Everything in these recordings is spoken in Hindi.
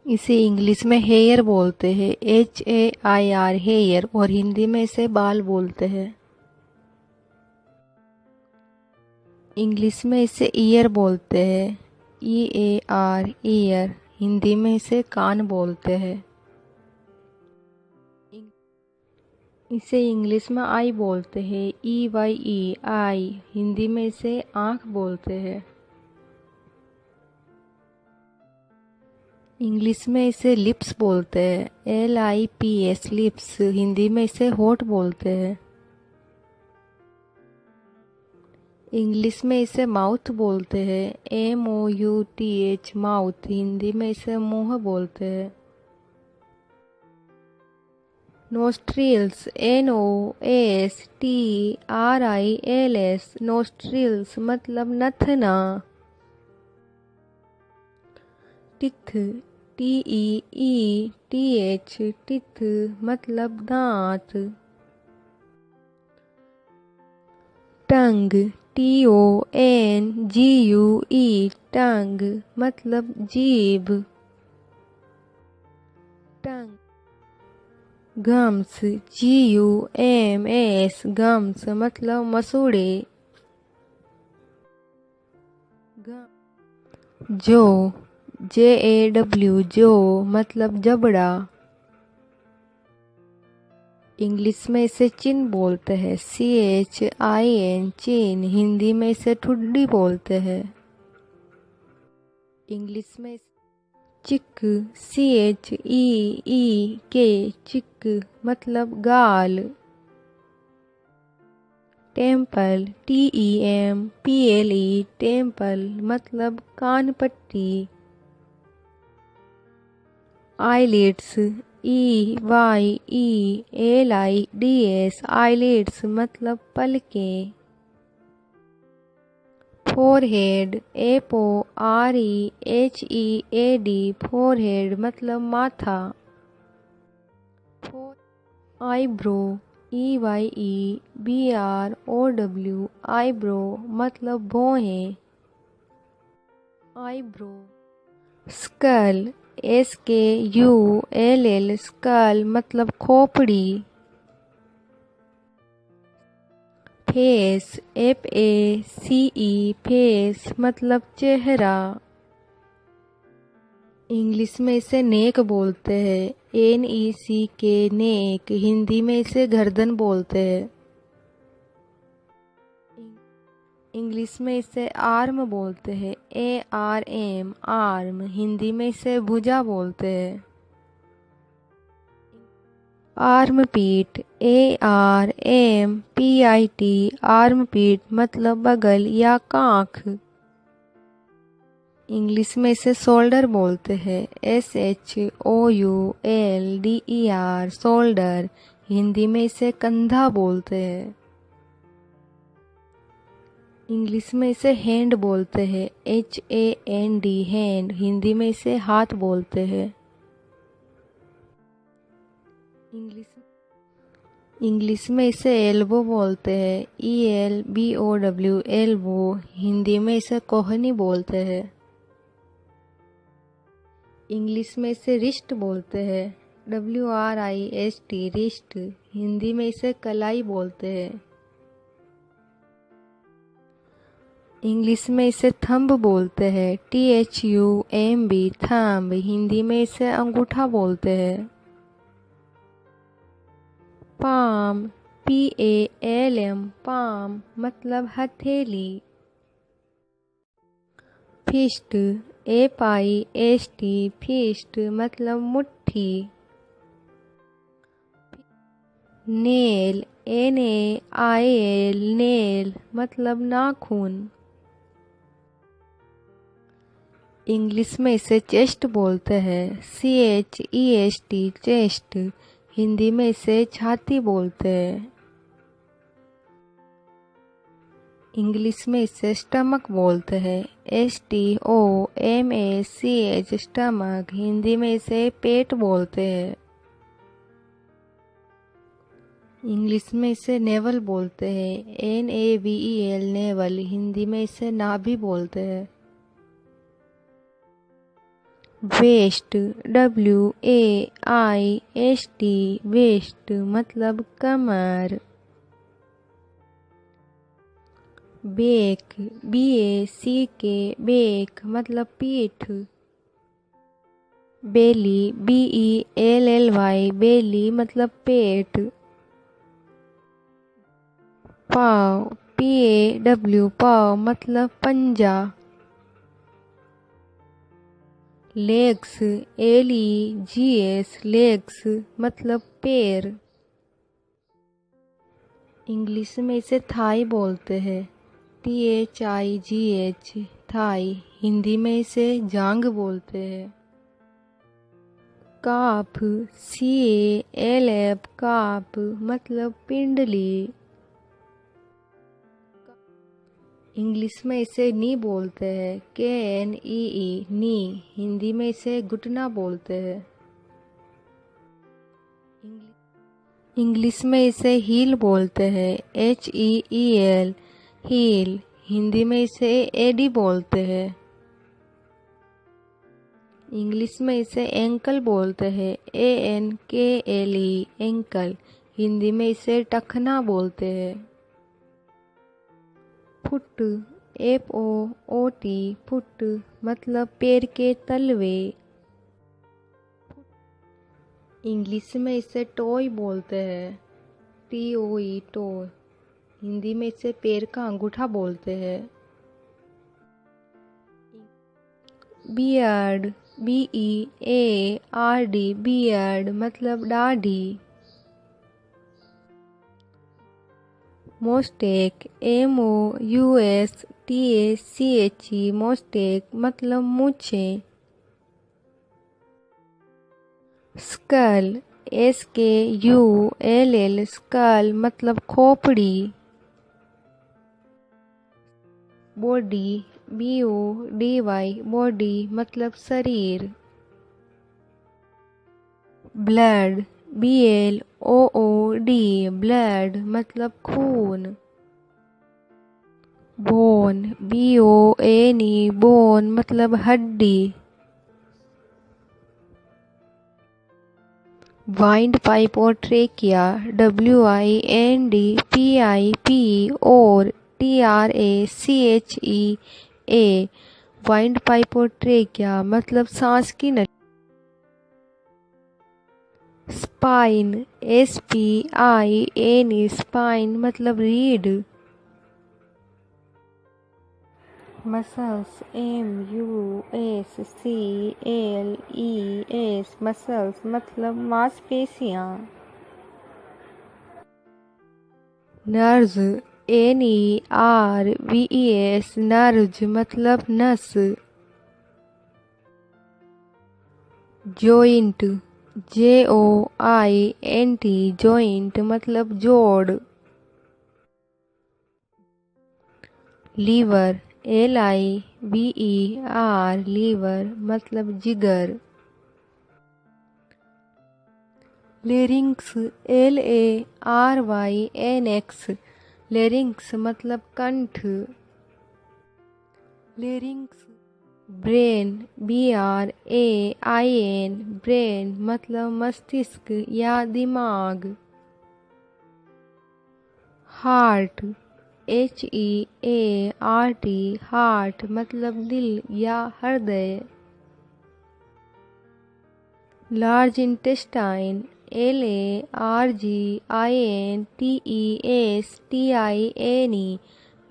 इसे इंग्लिश में हेयर बोलते हैं, HAIR हेयर, और हिंदी में इसे बाल बोलते हैं। इंग्लिश में इसे ईयर बोलते हैं, EAR ईयर, हिंदी में इसे कान बोलते हैं। इसे इंग्लिश में आई बोलते हैं, EYE आई, हिंदी में इसे आँख बोलते हैं। इंग्लिश में इसे लिप्स बोलते हैं, LIPS लिप्स, हिंदी में इसे होठ बोलते हैं। इंग्लिश में इसे माउथ बोलते हैं, MOUTH माउथ, हिंदी में इसे मुंह बोलते हैं। नोस्ट्रिल्स, NOSTRILS नोस्ट्रिल्स मतलब नथना। टिथ, TEETH टिथ मतलब दांत। टंग, TONGUE टंग मतलब जीभ। टंग। गम्स, GUMS गम्स मतलब मसूड़े। जो, JAW जो मतलब जबड़ा। इंग्लिश में इसे चिन बोलते हैं, CHIN चिन, हिंदी में इसे ठुड्डी बोलते हैं। इंग्लिश में चिक, CHEEK चिक मतलब गाल। टेम्पल, TEMPLE टेम्पल मतलब कान पट्टी। आईलिड्स, EYELIDS आईलिड्स मतलब पलकें। फोरहेड, FOREHEAD फोरहेड मतलब माथा। आईब्रो, EYEBROW आईब्रो मतलब भौहें। आईब्रो। स्कल, SKULL स्कल मतलब खोपड़ी। फेस, FACE फेस मतलब चेहरा। इंग्लिश में इसे नेक बोलते हैं, NECK नेक, हिंदी में इसे गर्दन बोलते हैं। इंग्लिश में इसे आर्म बोलते हैं, ARM आर्म, हिंदी में इसे भुजा बोलते हैं। आर्म पीट, ARMPIT आर्म पीट मतलब बगल या कांख। इंग्लिश में इसे शोल्डर बोलते हैं, SHOULDER शोल्डर, हिंदी में इसे कंधा बोलते हैं। इंग्लिश में इसे हैंड बोलते हैं, HAND हैंड, हिंदी में इसे हाथ बोलते हैं। इंग्लिश में इसे एल्बो बोलते हैं, ELBOW एल्बो, हिंदी में इसे कोहनी बोलते हैं। इंग्लिश में इसे रिस्ट बोलते हैं, WRIST रिस्ट, हिंदी में इसे कलाई बोलते हैं। इंग्लिश में इसे थंब बोलते हैं, THUMB थंब, हिंदी में इसे अंगूठा बोलते हैं। पाम, PALM पाम मतलब हथेली। फिस्ट, FIST फिस्ट मतलब मुट्ठी। नेल, NAIL नेल मतलब नाखून। इंग्लिश में इसे चेस्ट बोलते हैं, CHEST चेस्ट, हिंदी में इसे छाती बोलते हैं। इंग्लिश में इसे स्टमक बोलते हैं, STOMACH स्टमक, हिंदी में इसे पेट बोलते हैं। इंग्लिश में इसे नेवल बोलते हैं, NAVEL नेवल, हिंदी में इसे नाभि बोलते हैं। वेस्ट, WAIST, वेस्ट मतलब कमर। बेक, BACK, बेक मतलब पीठ। बेली, BELLY, बेली मतलब पेट। पाव, PAW, पाव मतलब पंजा। लेग्स, LEGS, लेग्स मतलब पैर। इंग्लिश में इसे थाई बोलते हैं, THIGH, थाई। हिंदी में इसे जांग बोलते हैं। काफ, CALF, काफ मतलब पिंडली। इंग्लिश में इसे नी बोलते हैं, KNEE, नी। हिंदी में इसे घुटना बोलते हैं। इंग्लिश में इसे हील बोलते हैं, HEEL, हील। हिंदी में इसे एडी बोलते हैं। इंग्लिश में इसे एंकल बोलते हैं, ANKLE, एंकल। हिंदी में इसे टखना बोलते हैं। फुट, FOOT, फुट मतलब पैर के तलवे। इंग्लिश में इसे टॉय बोलते हैं, TOE, टॉय। हिंदी में इसे पैर का अंगूठा बोलते हैं। बियर्ड, BEARD, बियर्ड मतलब दाढ़ी। मोस्टेक, MOUSTACHE, मोस्टेक मतलब मूछें। स्कल, SKULL, स्कल मतलब खोपड़ी। बॉडी, BODY, बॉडी मतलब शरीर। ब्लड, BLOOD, ब्लड मतलब खून। बोन, BONE, बोन मतलब हड्डी। वाइंड पाइप और ट्रेकिया, WINDPIP और TRACHEA, वाइंड पाइप और ट्रेकिया मतलब सांस की नली। स्पाइन, SPINE, स्पाइन मतलब रीढ़। मसल्स, MUSCLES, मसल्स मतलब मांसपेशियाँ। नर्व्स, NERVES, नर्व्स मतलब नस। जॉइंट, JOINT, जॉइंट मतलब जोड़। लीवर, LIVER, लीवर मतलब जिगर। लेरिंक्स, LARYNX, लेरिंक्स मतलब कंठ। लेरिंक्स। ब्रेन, BRAIN, ब्रेन मतलब मस्तिष्क या दिमाग। हार्ट, HEART, हार्ट मतलब दिल या हृदय। Large intestine, LARGINTESTINE,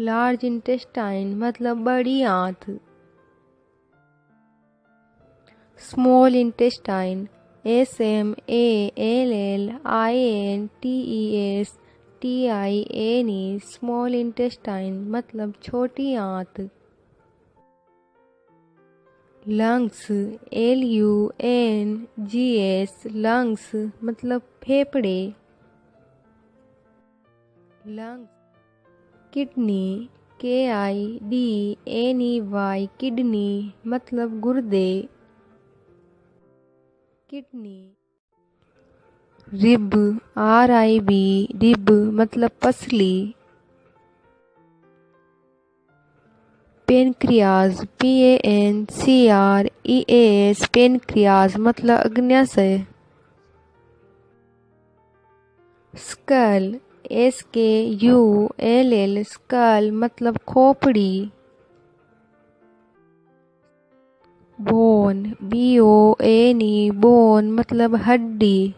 large intestine मतलब बड़ी आंत। Small intestine, SMALLINTESTINE, small intestine मतलब छोटी आंत। लंग्स, LUNGS, लंग्स मतलब फेफड़े। लंग्स। किडनी, KIDNEY, किडनी मतलब गुर्दे। किडनी। रिब, RIB, रिब मतलब पसली। पेनक्रियाज, PANCREAS, पेनक्रियाज मतलब अग्न्याशय। स्कल, SKULL, स्कल मतलब खोपड़ी। बोन, BONE, बोन मतलब हड्डी।